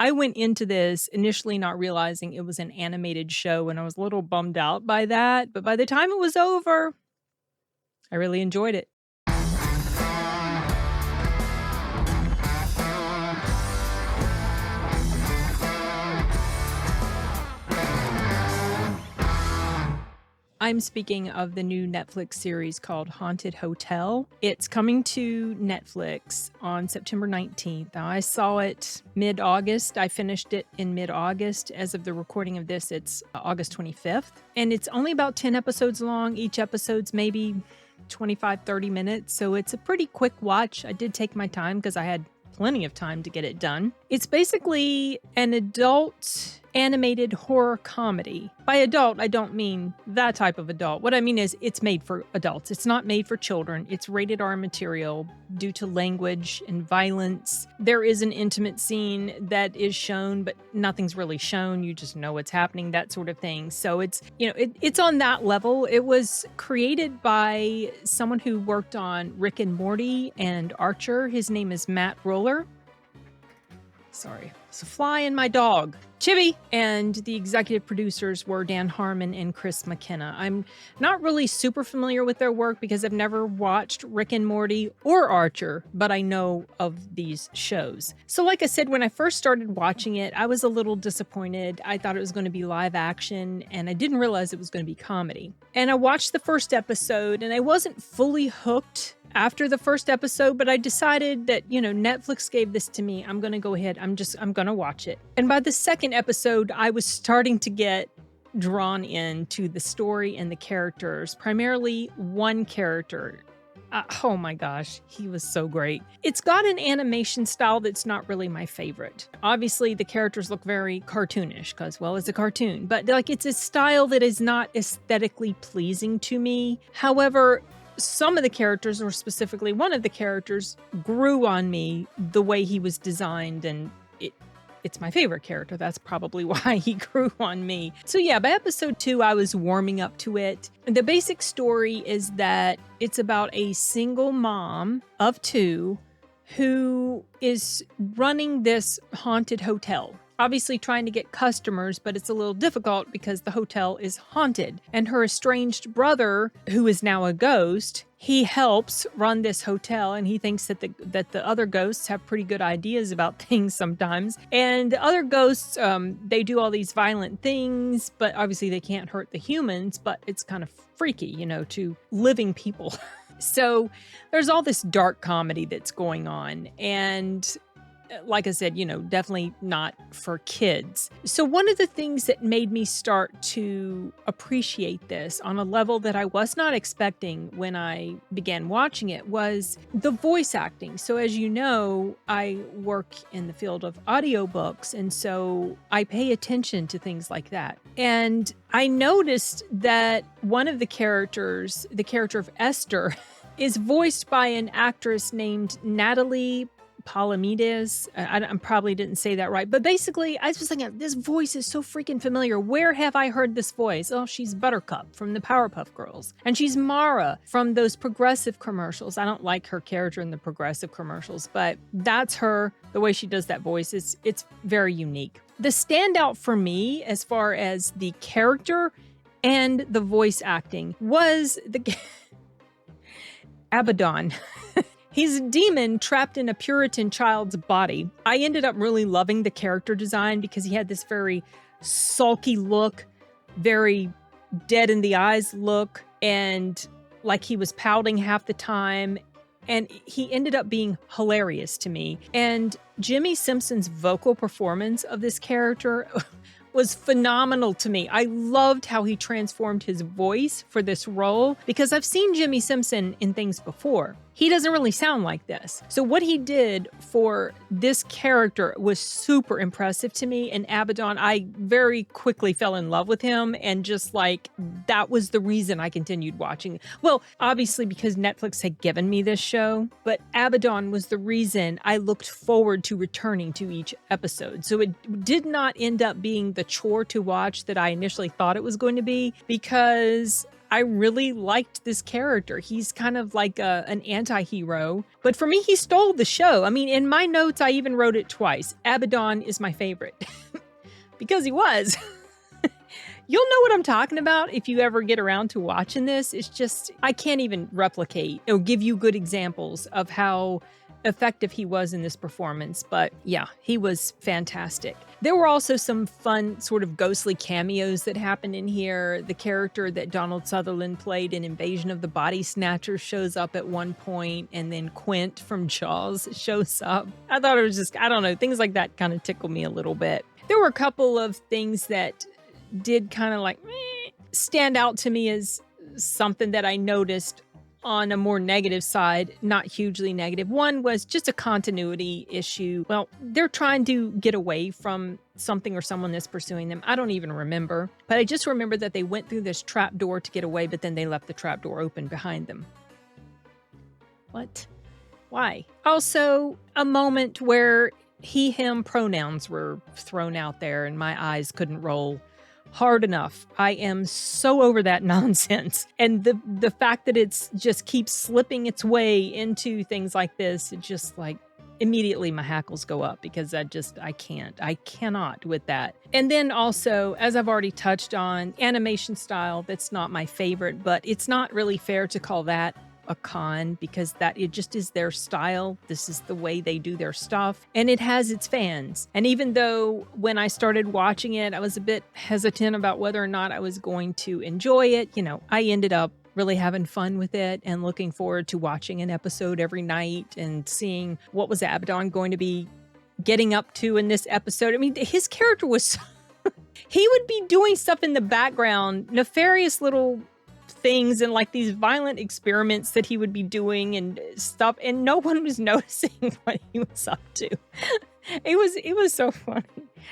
I went into this initially not realizing it was an animated show, and I was a little bummed out by that, but by the time it was over, I really enjoyed it. I'm speaking of the new Netflix series called Haunted Hotel. It's coming to Netflix on September 19th. Now, I saw it mid-August. I finished it in mid-August. As of the recording of this, it's August 25th. And it's only about 10 episodes long. Each episode's maybe 25, 30 minutes. So it's a pretty quick watch. I did take my time because I had plenty of time to get it done. It's basically an adult animated horror comedy. By adult, I don't mean that type of adult. What I mean is it's made for adults. It's not made for children. It's rated R material due to language and violence. There is an intimate scene that is shown, but nothing's really shown. You just know what's happening, that sort of thing. So it's on that level. It was created by someone who worked on Rick and Morty and Archer. His name is Matt Roller. Sorry, it's a fly in my dog. Chibi! And the executive producers were Dan Harmon and Chris McKenna. I'm not really super familiar with their work because I've never watched Rick and Morty or Archer, but I know of these shows. So like I said, when I first started watching it, I was a little disappointed. I thought it was going to be live action, and I didn't realize it was going to be comedy. And I watched the first episode, and I wasn't fully hooked after the first episode, but I decided that, Netflix gave this to me. I'm going to go ahead. I'm going to watch it. And by the second episode, I was starting to get drawn into the story and the characters, primarily one character. Oh my gosh, he was so great. It's got an animation style that's not really my favorite. Obviously, the characters look very cartoonish because, well, it's a cartoon, but it's a style that is not aesthetically pleasing to me. However, some of the characters, or specifically one of the characters, grew on me the way he was designed, and it's my favorite character. That's probably why he grew on me. So yeah, by episode 2, I was warming up to it. The basic story is that it's about a single mom of 2 who is running this haunted hotel. Obviously trying to get customers, but it's a little difficult because the hotel is haunted. And her estranged brother, who is now a ghost, he helps run this hotel, and he thinks that the other ghosts have pretty good ideas about things sometimes. And the other ghosts, they do all these violent things, but obviously they can't hurt the humans, but it's kind of freaky, to living people. So there's all this dark comedy that's going on, and like I said, definitely not for kids. So one of the things that made me start to appreciate this on a level that I was not expecting when I began watching it was the voice acting. So as you know, I work in the field of audiobooks, and so I pay attention to things like that. And I noticed that one of the characters, the character of Esther, is voiced by an actress named Natalie Palamides. I probably didn't say that right, but basically I was thinking, this voice is so freaking familiar. Where have I heard this voice? Oh, she's Buttercup from the Powerpuff Girls, and she's Mara from those Progressive commercials. I don't like her character in the Progressive commercials, but that's her. The way she does that voice, it's very unique. The standout for me as far as the character and the voice acting was the Abaddon. He's a demon trapped in a Puritan child's body. I ended up really loving the character design because he had this very sulky look, very dead in the eyes look, and like he was pouting half the time. And he ended up being hilarious to me. And Jimmi Simpson's vocal performance of this character was phenomenal to me. I loved how he transformed his voice for this role because I've seen Jimmi Simpson in things before. He doesn't really sound like this. So what he did for this character was super impressive to me. And Abaddon, I very quickly fell in love with him. And just that was the reason I continued watching. Well, obviously because Netflix had given me this show, but Abaddon was the reason I looked forward to returning to each episode. So it did not end up being the chore to watch that I initially thought it was going to be, because I really liked this character. He's kind of like an anti-hero, but for me, he stole the show. I mean, in my notes, I even wrote it twice. Abaddon is my favorite because he was. You'll know what I'm talking about if you ever get around to watching this. It's just, I can't even replicate or give you good examples of how effective he was in this performance. But yeah, he was fantastic. There were also some fun sort of ghostly cameos that happened in here. The character that Donald Sutherland played in Invasion of the Body Snatchers shows up at one point, and then Quint from Jaws shows up. I thought it was just, I don't know, things like that kind of tickle me a little bit. There were a couple of things that did kind of like stand out to me as something that I noticed on a more negative side, not hugely negative. One was just a continuity issue. Well, they're trying to get away from something or someone that's pursuing them. I don't even remember, but I just remember that they went through this trap door to get away, but then they left the trap door open behind them. What? Why? Also, a moment where he, him pronouns were thrown out there and my eyes couldn't roll hard enough. I am so over that nonsense. And the fact that it's just keeps slipping its way into things like this, it just like immediately my hackles go up because I cannot with that. And then also, as I've already touched on, animation style, that's not my favorite, but it's not really fair to call that a con because that it just is their style. This is the way they do their stuff, and it has its fans. And even though when I started watching it, I was a bit hesitant about whether or not I was going to enjoy it, I ended up really having fun with it and looking forward to watching an episode every night and seeing what was Abaddon going to be getting up to in this episode. I mean, his character was he would be doing stuff in the background, nefarious little things and like these violent experiments that he would be doing and stuff, and no one was noticing what he was up to. It was so funny.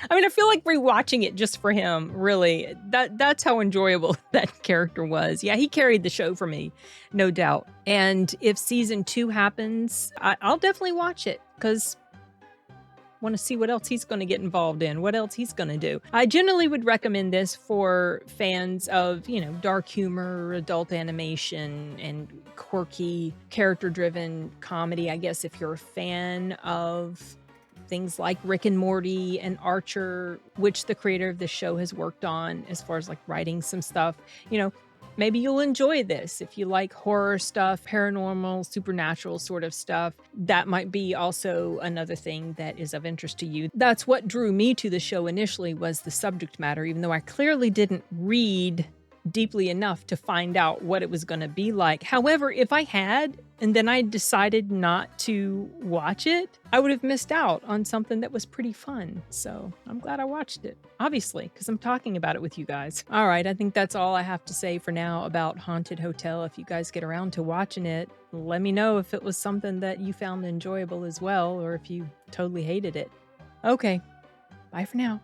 I mean, I feel like rewatching it just for him, really. That's how enjoyable that character was. Yeah, he carried the show for me, no doubt. And if season 2 happens, I'll definitely watch it because want to see what else he's going to get involved in, what else he's going to do. I generally would recommend this for fans of, dark humor, adult animation, and quirky, character-driven comedy. I guess if you're a fan of things like Rick and Morty and Archer, which the creator of the show has worked on as far as like writing some stuff, maybe you'll enjoy this. If you like horror stuff, paranormal, supernatural sort of stuff, that might be also another thing that is of interest to you. That's what drew me to the show initially, was the subject matter, even though I clearly didn't read deeply enough to find out what it was going to be like. However, if I had, and then I decided not to watch it, I would have missed out on something that was pretty fun. So I'm glad I watched it, obviously, because I'm talking about it with you guys. All right, I think that's all I have to say for now about Haunted Hotel. If you guys get around to watching it, let me know if it was something that you found enjoyable as well, or if you totally hated it. Okay, bye for now.